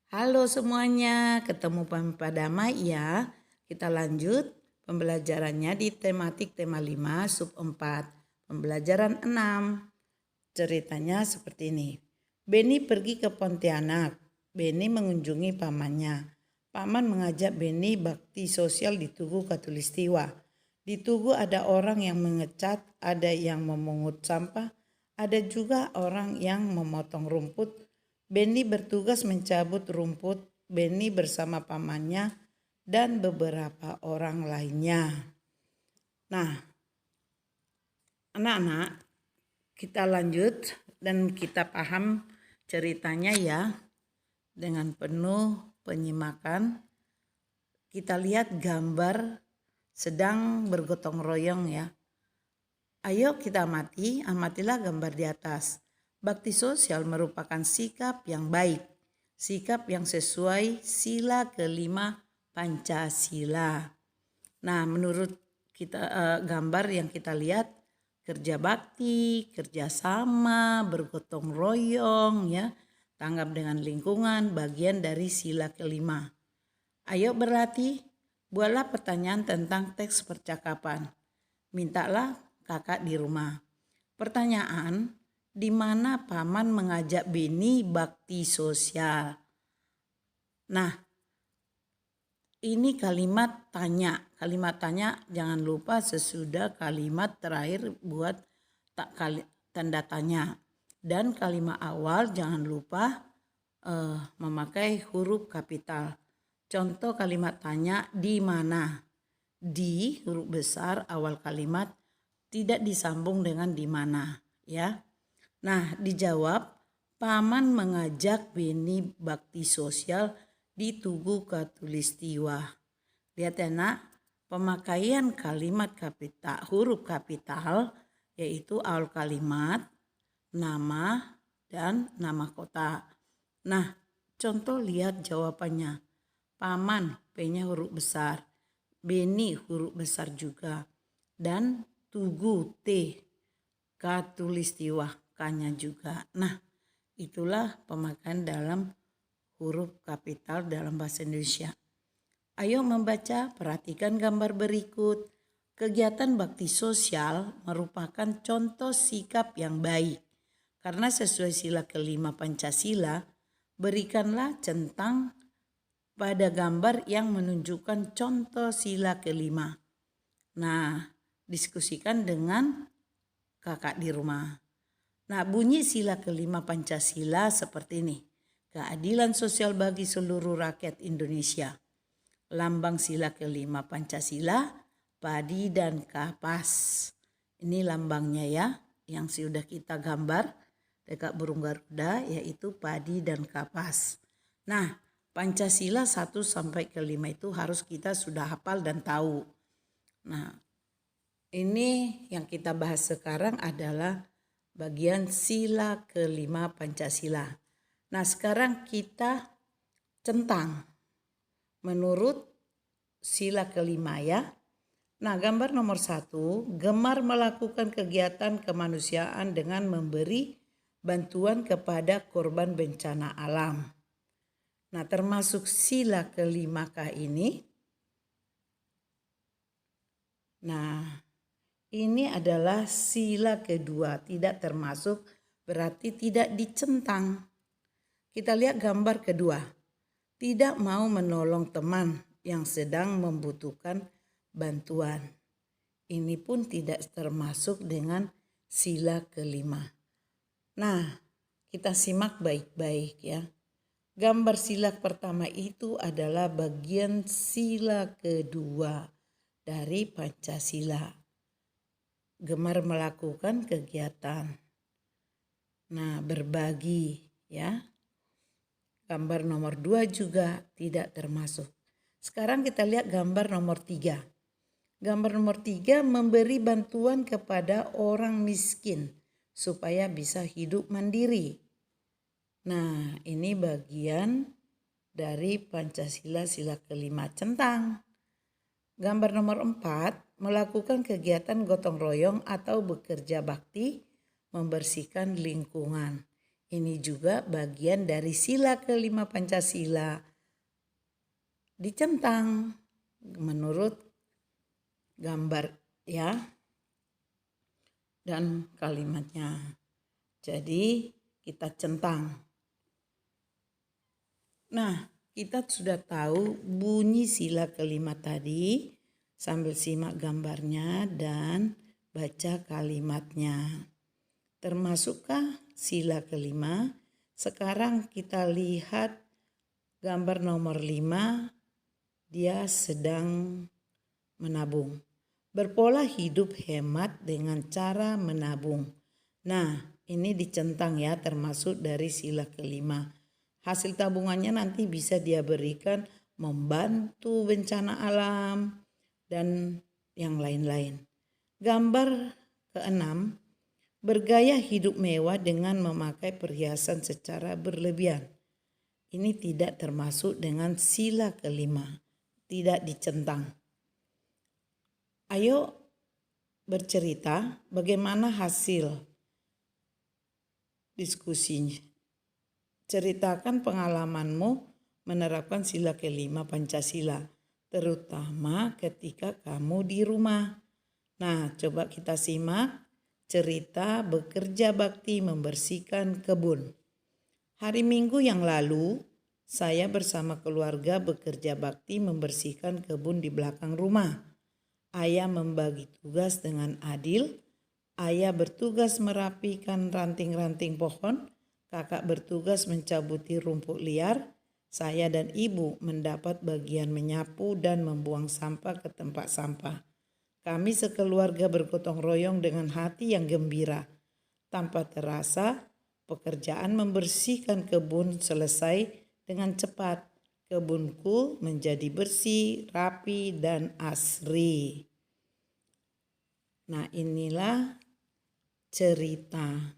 Halo semuanya, ketemu pada Mai ya. Kita lanjut pembelajarannya di tematik tema 5 sub 4, pembelajaran 6. Ceritanya seperti ini. Beni pergi ke Pontianak. Beni mengunjungi pamannya. Paman mengajak Beni bakti sosial di Tugu Katulistiwa. Di Tugu ada orang yang mengecat, ada yang memungut sampah, ada juga orang yang memotong rumput. Beni bertugas mencabut rumput. Beni bersama pamannya dan beberapa orang lainnya. Nah, anak-anak, kita lanjut dan kita paham ceritanya ya dengan penuh penyimakan. Kita lihat gambar sedang bergotong royong ya. Ayo kita amatilah gambar di atas. Bakti sosial merupakan sikap yang baik, sikap yang sesuai sila kelima Pancasila. Nah, menurut kita gambar yang kita lihat, kerja bakti, kerjasama, bergotong royong ya, tanggap dengan lingkungan, bagian dari sila kelima. Ayo berlatih, buatlah pertanyaan tentang teks percakapan. Mintalah kakak di rumah. Pertanyaan, di mana paman mengajak Beni bakti sosial? Nah, ini kalimat tanya. Kalimat tanya jangan lupa sesudah kalimat terakhir buat tanda tanya. Dan kalimat awal jangan lupa memakai huruf kapital. Contoh kalimat tanya di mana? Di huruf besar awal kalimat tidak disambung dengan di mana ya. Nah, dijawab paman mengajak Beni bakti sosial di Tugu Katulistiwa. Lihat ya nak, pemakaian kalimat kapital, huruf kapital yaitu awal kalimat, nama dan nama kota. Nah, contoh lihat jawabannya. Paman, P-nya huruf besar. Beni huruf besar juga. Dan Tugu, T. Katulistiwa, K-nya juga. Nah, itulah pemakaian dalam huruf kapital dalam bahasa Indonesia. Ayo membaca, perhatikan gambar berikut. Kegiatan bakti sosial merupakan contoh sikap yang baik. Karena sesuai sila kelima Pancasila, berikanlah centang pada gambar yang menunjukkan contoh sila kelima. Nah, diskusikan dengan kakak di rumah. Nah, bunyi sila kelima Pancasila seperti ini. Keadilan sosial bagi seluruh rakyat Indonesia. Lambang sila kelima Pancasila, padi dan kapas. Ini lambangnya ya, yang sudah kita gambar dekat burung garuda, yaitu padi dan kapas. Nah, Pancasila 1 sampai ke 5 itu harus kita sudah hafal dan tahu. Nah, ini yang kita bahas sekarang adalah bagian sila kelima Pancasila. Nah, sekarang kita centang menurut sila kelima ya. Nah, gambar nomor 1, gemar melakukan kegiatan kemanusiaan dengan memberi bantuan kepada korban bencana alam. Nah, termasuk sila kelimakah ini? Nah, ini adalah sila kedua, tidak termasuk berarti tidak dicentang. Kita lihat gambar kedua. Tidak mau menolong teman yang sedang membutuhkan bantuan. Ini pun tidak termasuk dengan sila kelima. Nah, kita simak baik-baik ya. Gambar sila pertama itu adalah bagian sila kedua dari Pancasila. Gemar melakukan kegiatan. Nah, berbagi ya. Gambar nomor 2 juga tidak termasuk. Sekarang kita lihat gambar nomor 3. Gambar nomor 3 memberi bantuan kepada orang miskin supaya bisa hidup mandiri. Nah, ini bagian dari Pancasila sila kelima centang. Gambar nomor 4, melakukan kegiatan gotong royong atau bekerja bakti membersihkan lingkungan. Ini juga bagian dari sila kelima Pancasila. Dicentang menurut gambar ya dan kalimatnya. Jadi kita centang. Nah, kita sudah tahu bunyi sila kelima tadi sambil simak gambarnya dan baca kalimatnya. Termasukkah sila kelima? Sekarang kita lihat gambar nomor 5, dia sedang menabung. Berpola hidup hemat dengan cara menabung. Nah, ini dicentang ya, termasuk dari sila kelima. Hasil tabungannya nanti bisa dia berikan membantu bencana alam dan yang lain-lain. Gambar keenam, bergaya hidup mewah dengan memakai perhiasan secara berlebihan. Ini tidak termasuk dengan sila kelima, tidak dicentang. Ayo bercerita bagaimana hasil diskusinya. Ceritakan pengalamanmu menerapkan sila kelima Pancasila, terutama ketika kamu di rumah. Nah, coba kita simak cerita bekerja bakti membersihkan kebun. Hari Minggu yang lalu, saya bersama keluarga bekerja bakti membersihkan kebun di belakang rumah. Ayah membagi tugas dengan adil. Ayah bertugas merapikan ranting-ranting pohon, kakak bertugas mencabuti rumput liar, saya dan ibu mendapat bagian menyapu dan membuang sampah ke tempat sampah. Kami sekeluarga bergotong royong dengan hati yang gembira. Tanpa terasa, pekerjaan membersihkan kebun selesai dengan cepat. Kebunku menjadi bersih, rapi, dan asri. Nah, inilah cerita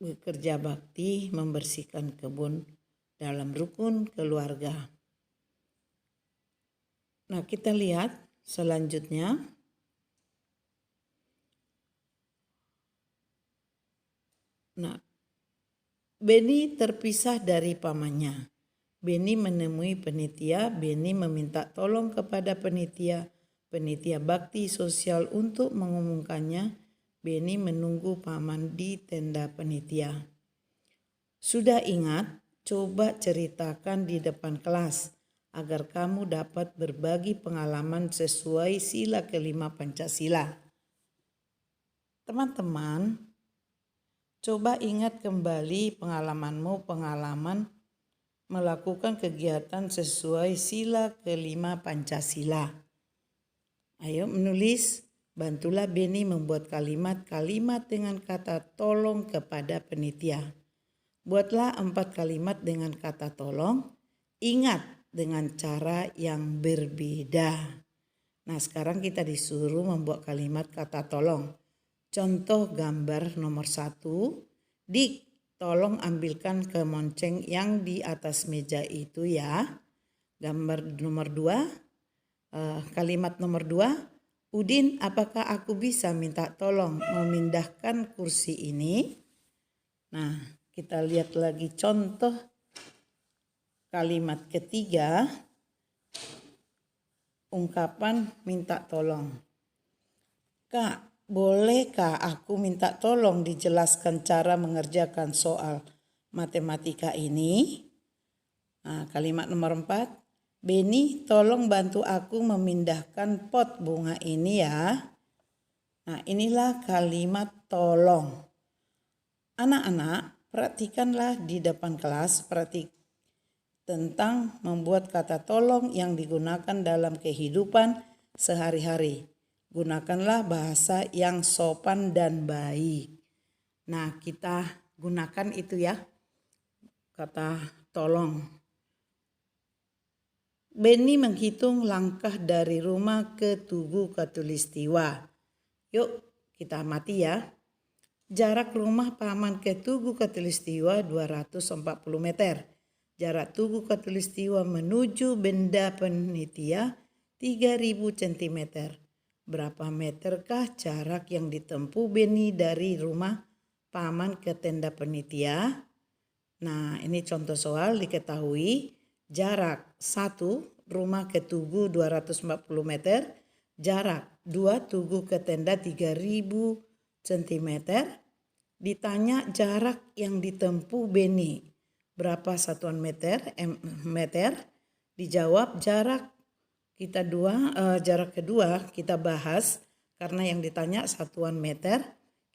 bekerja bakti membersihkan kebun dalam rukun keluarga. Nah, kita lihat selanjutnya. Nah, Beni terpisah dari pamannya. Beni menemui penitia, Beni meminta tolong kepada penitia bakti sosial untuk mengumumkannya. Beni menunggu paman di tenda penitia. Sudah ingat? Coba ceritakan di depan kelas agar kamu dapat berbagi pengalaman sesuai sila kelima Pancasila. Teman-teman, coba ingat kembali pengalaman melakukan kegiatan sesuai sila kelima Pancasila. Ayo menulis, bantulah Beni membuat kalimat-kalimat dengan kata tolong kepada penitia. Buatlah 4 kalimat dengan kata tolong, ingat dengan cara yang berbeda. Nah, sekarang kita disuruh membuat kalimat kata tolong. Contoh gambar nomor 1, Dik, tolong ambilkan kemonceng yang di atas meja itu ya. Gambar nomor 2, kalimat nomor 2, Udin, apakah aku bisa minta tolong memindahkan kursi ini? Nah, kita lihat lagi contoh kalimat ketiga, ungkapan minta tolong. Kak, bolehkah aku minta tolong dijelaskan cara mengerjakan soal matematika ini? Nah, kalimat nomor 4, Beni tolong bantu aku memindahkan pot bunga ini ya. Nah, inilah kalimat tolong. Anak-anak, praktikanlah di depan kelas tentang membuat kata tolong yang digunakan dalam kehidupan sehari-hari. Gunakanlah bahasa yang sopan dan baik. Nah, kita gunakan itu ya, kata tolong. Beni menghitung langkah dari rumah ke Tugu Katulistiwa. Yuk, kita amati ya. Jarak rumah paman ke Tugu Katulistiwa 240 meter. Jarak Tugu Katulistiwa menuju benda penitia 3000 cm. Berapa meterkah jarak yang ditempuh Beni dari rumah paman ke tenda penitia. Nah, ini contoh soal. Diketahui jarak 1 rumah ke tugu 240 meter, jarak 2 tugu ke tenda 3000 cm. Ditanya jarak yang ditempuh Beni berapa satuan meter, meter. Dijawab jarak kedua kita bahas karena yang ditanya satuan meter,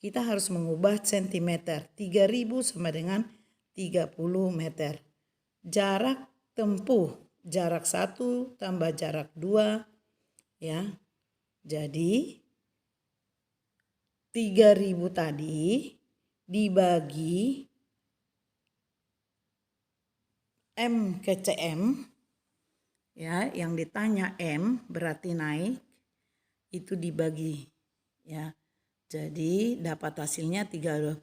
kita harus mengubah sentimeter. 3000 sama dengan 30 meter. Jarak tempuh, jarak 1 tambah jarak 2 ya. Jadi 3000 tadi dibagi M ke CM ya, yang ditanya M berarti naik, itu dibagi ya. Jadi dapat hasilnya 30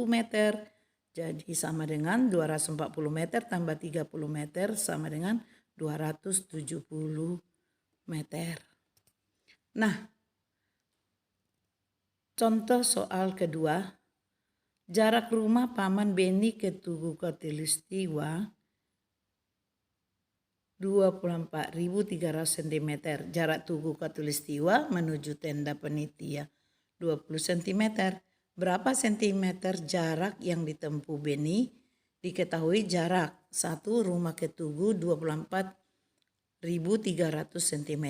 meter. Jadi sama dengan 240 meter tambah 30 meter sama dengan 270 meter. Nah, contoh soal kedua. Jarak rumah paman Beni ke Tugu Khatulistiwa 24.300 cm. Jarak Tugu Khatulistiwa menuju tenda penitia 20 cm. Berapa sentimeter jarak yang ditempuh Beni? Diketahui jarak 1 rumah ke Tugu 24.300 cm.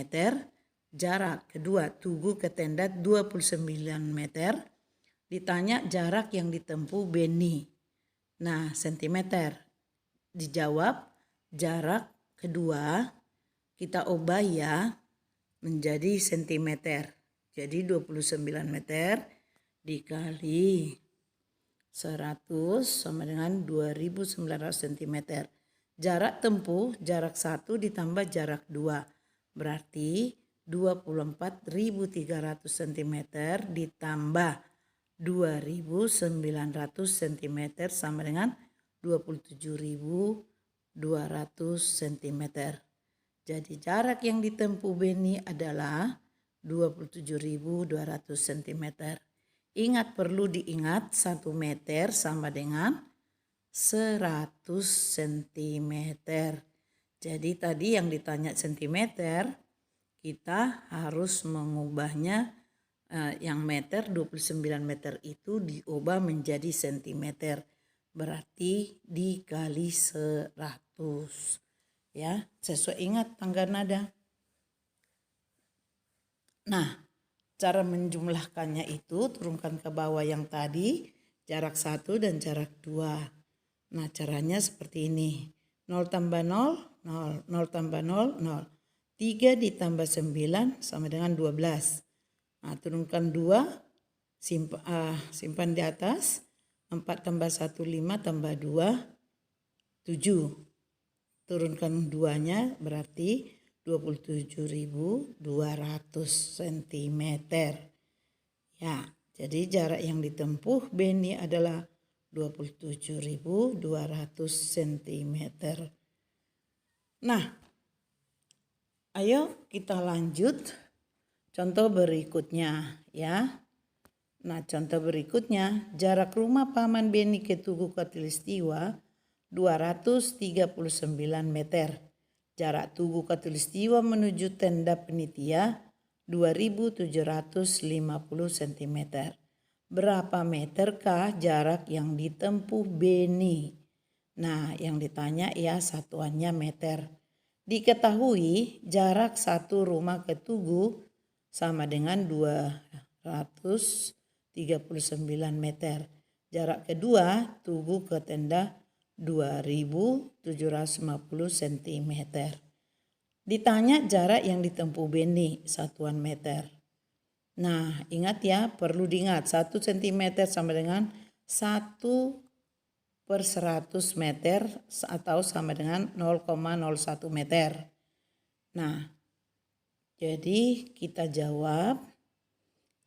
Jarak kedua Tugu ke tenda 29 meter. Ditanya jarak yang ditempuh Beni. Nah, sentimeter. Dijawab jarak kedua kita ubah ya menjadi sentimeter. Jadi 29 meter dikali 100 sama dengan 2900 cm. Jarak tempuh jarak 1 ditambah jarak 2. Berarti 24.300 cm ditambah 2.900 cm sama dengan 27.200 cm. Jadi jarak yang ditempuh Beni adalah 27.200 cm. Ingat, perlu diingat 1 meter sama dengan 100 cm. Jadi tadi yang ditanya centimeter, kita harus mengubahnya yang meter 29 meter itu diubah menjadi sentimeter. Berarti dikali 100. Ya, sesuai ingat tangga nada. Nah, cara menjumlahkannya itu turunkan ke bawah yang tadi, jarak 1 dan jarak 2. Nah, caranya seperti ini. 0 tambah 0, 0. 0 tambah 0, 0. 3 ditambah 9 sama dengan 12. Nah, turunkan 2, simpan di atas. 4 tambah 1, 5 tambah 2, 7. Turunkan 2-nya berarti 27.200 cm. Ya, jadi jarak yang ditempuh Beni adalah 27.200 cm. Nah, ayo kita lanjut contoh berikutnya ya. Nah, contoh berikutnya, jarak rumah paman Beni ke Tugu Khatulistiwa 239 meter. Jarak Tugu Khatulistiwa menuju tenda penitia 2.750 cm. Berapa meterkah jarak yang ditempuh Beni? Nah, yang ditanya ya satuannya meter. Diketahui jarak 1 rumah ke Tugu sama dengan 239 meter. Jarak kedua Tugu ke tenda 2.750 cm. Ditanya jarak yang ditempuh Beni satuan meter. Nah, ingat ya, perlu diingat 1 cm sama dengan 1/100 meter atau sama dengan 0,01 meter. Nah, jadi kita jawab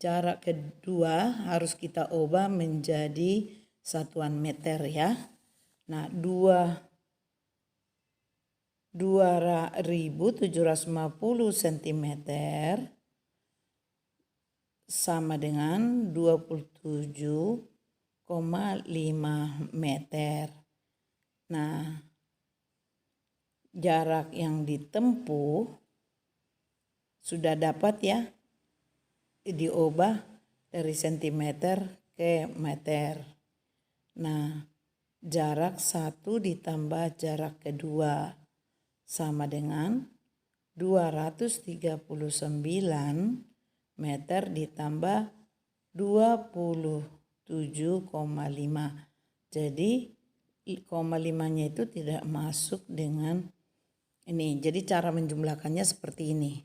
jarak kedua harus kita ubah menjadi satuan meter ya. Nah, 2.750 cm sama dengan 27,5 meter. Nah, jarak yang ditempuh sudah dapat ya, diubah dari sentimeter ke meter. Nah, jarak 1 ditambah jarak kedua sama dengan 239 meter ditambah 27,5. Jadi 0,5-nya itu tidak masuk dengan ini. Jadi cara menjumlahkannya seperti ini.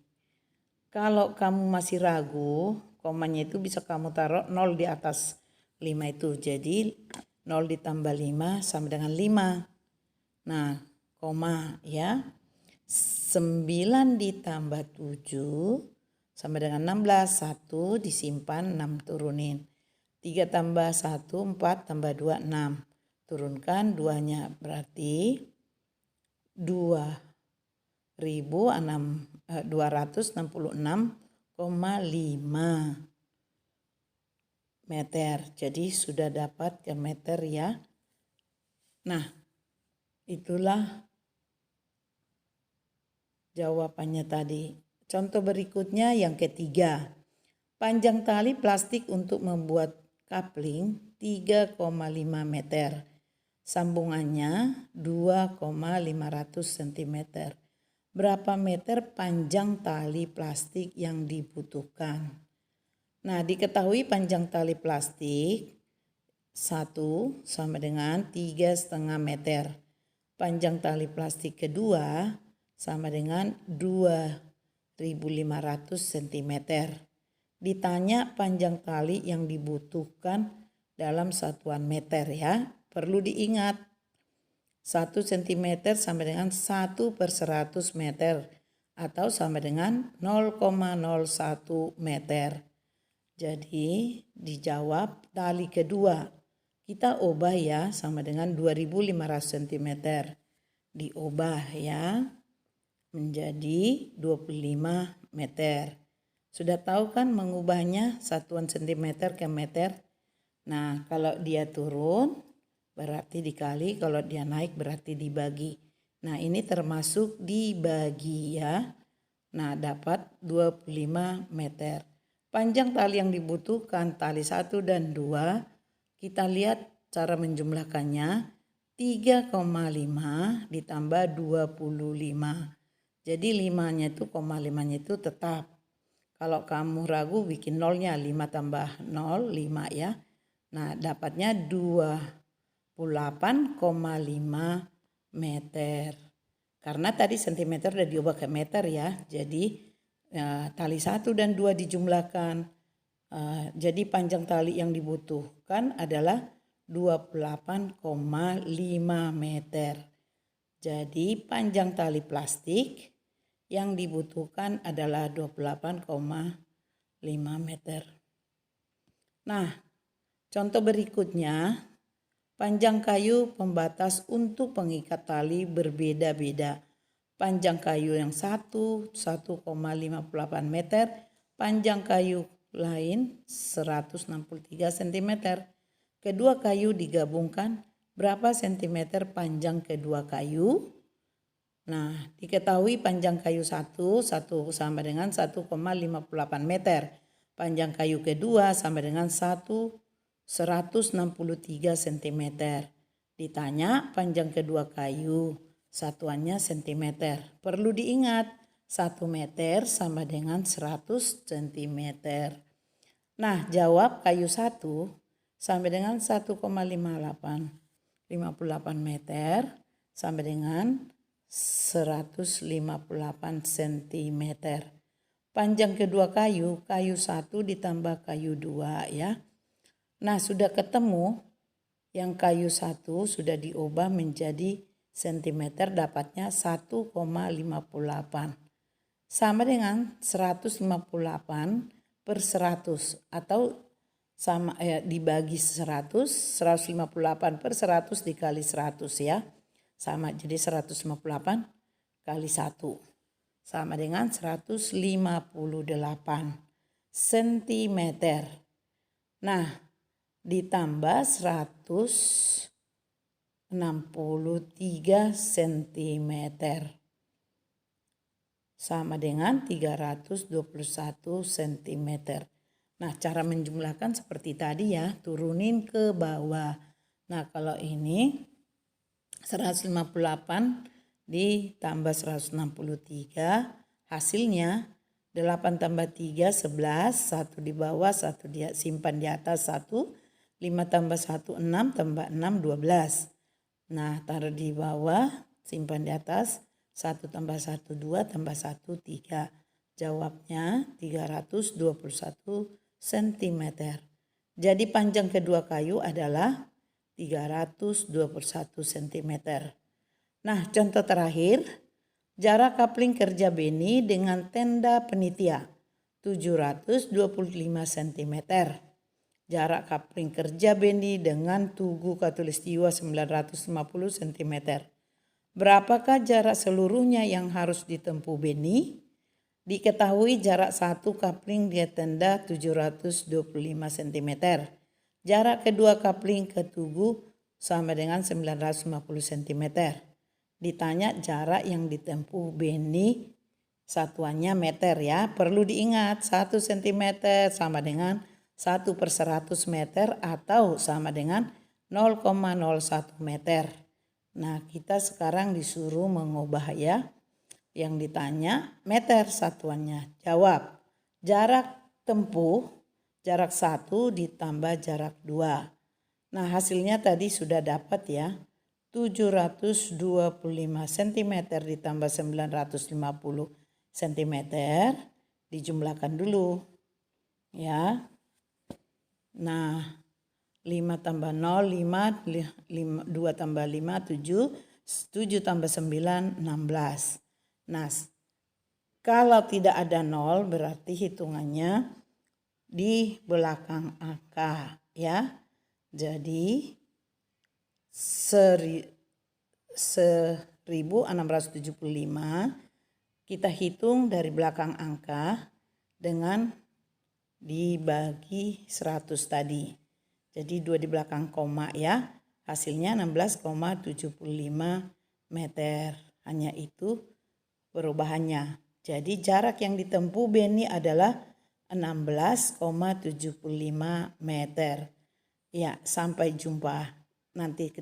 Kalau kamu masih ragu, komanya itu bisa kamu taruh 0 di atas 5 itu. Jadi 0 ditambah 5 sama dengan 5. Nah, koma ya. 9 ditambah 7 sama dengan 16. 1 disimpan, 6 turunin. 3 tambah 1, 4 tambah 2, 6. Turunkan 2-nya berarti 266,5 meter. Jadi sudah dapat ke meter ya. Nah, itulah jawabannya tadi. Contoh berikutnya yang ketiga. Panjang tali plastik untuk membuat coupling 3,5 meter. Sambungannya 2,500 cm. Berapa meter panjang tali plastik yang dibutuhkan? Nah, diketahui panjang tali plastik 1 sama dengan 3,5 meter. Panjang tali plastik kedua sama dengan 2.500 cm. Ditanya panjang tali yang dibutuhkan dalam satuan meter ya. Perlu diingat 1 cm sama dengan 1/100 meter atau sama dengan 0,01 meter. Jadi dijawab tali kedua. Kita ubah ya sama dengan 2.500 cm. Diubah ya menjadi 25 meter. Sudah tahu kan mengubahnya satuan sentimeter ke meter? Nah, kalau dia turun berarti dikali, kalau dia naik berarti dibagi. Nah, ini termasuk dibagi ya. Nah, dapat 25 meter. Panjang tali yang dibutuhkan tali 1 dan 2. Kita lihat cara menjumlahkannya. 3,5 ditambah 25. Jadi 5-nya itu, 5-nya itu tetap. Kalau kamu ragu bikin nolnya, 5 tambah 0, 5 ya. Nah, dapatnya 28,5 meter. Karena tadi sentimeter udah diubah ke meter ya. Jadi tali 1 dan 2 dijumlahkan. Jadi panjang tali yang dibutuhkan adalah 28,5 meter. Jadi panjang tali plastik yang dibutuhkan adalah 28,5 meter. Nah, contoh berikutnya, panjang kayu pembatas untuk pengikat tali berbeda-beda. Panjang kayu yang 1,58 meter, panjang kayu lain 163 cm. Kedua kayu digabungkan, berapa sentimeter panjang kedua kayu? Nah, diketahui panjang kayu 1 sama dengan 1,58 meter. Panjang kayu kedua sama dengan 163 cm. Ditanya panjang kedua kayu, satuannya cm. Perlu diingat 1 meter sama dengan 100 cm. Nah, jawab kayu 1 sama dengan 1,58 meter sama dengan 158 cm. Panjang kedua kayu 1 ditambah kayu 2 ya. Nah, sudah ketemu yang kayu 1 sudah diubah menjadi sentimeter, dapatnya 1,58. Sama dengan 158/100 atau sama dibagi 100, 158/100 dikali 100 ya. Sama, jadi 158 kali 1 sama dengan 158 cm. Nah, ditambah 163 cm. Sama dengan 321 cm. Nah, cara menjumlahkan seperti tadi ya, turunin ke bawah. Nah, kalau ini 158 ditambah 163, hasilnya 8 tambah 3, 11, 1 di bawah, 1 simpan di atas, 1, 5 tambah 1, 6, tambah 6, 12. Nah, taruh di bawah, simpan di atas, 1 tambah 1, 2, tambah 1, 3. Jawabnya 321 cm. Jadi panjang kedua kayu adalah 321 cm. Nah, contoh terakhir, jarak kapling kerja Beni dengan tenda penitia 725 cm. Jarak kapling kerja Beni dengan Tugu Katulistiwa 950 cm. Berapakah jarak seluruhnya yang harus ditempuh Beni? Diketahui jarak satu kapling di tenda 725 cm. Jarak kedua kapling ke Tugu sama dengan 950 cm. Ditanya jarak yang ditempuh Beni, satuannya meter ya. Perlu diingat 1 cm sama dengan 1/100 meter atau sama dengan 0,01 meter. Nah, kita sekarang disuruh mengubah ya. Yang ditanya meter satuannya. Jawab, jarak tempuh, jarak 1 ditambah jarak 2. Nah, hasilnya tadi sudah dapat ya. 725 cm ditambah 950 cm. Dijumlahkan dulu. Ya. Nah, 5 tambah 0, 5, 2 tambah 5, 7, 7 tambah 9, 16. Nah, kalau tidak ada 0 berarti hitungannya di belakang angka ya. Jadi 1675 kita hitung dari belakang angka dengan dibagi 100 tadi. Jadi 2 di belakang koma ya. Hasilnya 16,75 meter. Hanya itu perubahannya. Jadi jarak yang ditempuh Beni adalah 16,75 meter. Ya, sampai jumpa. Nanti kita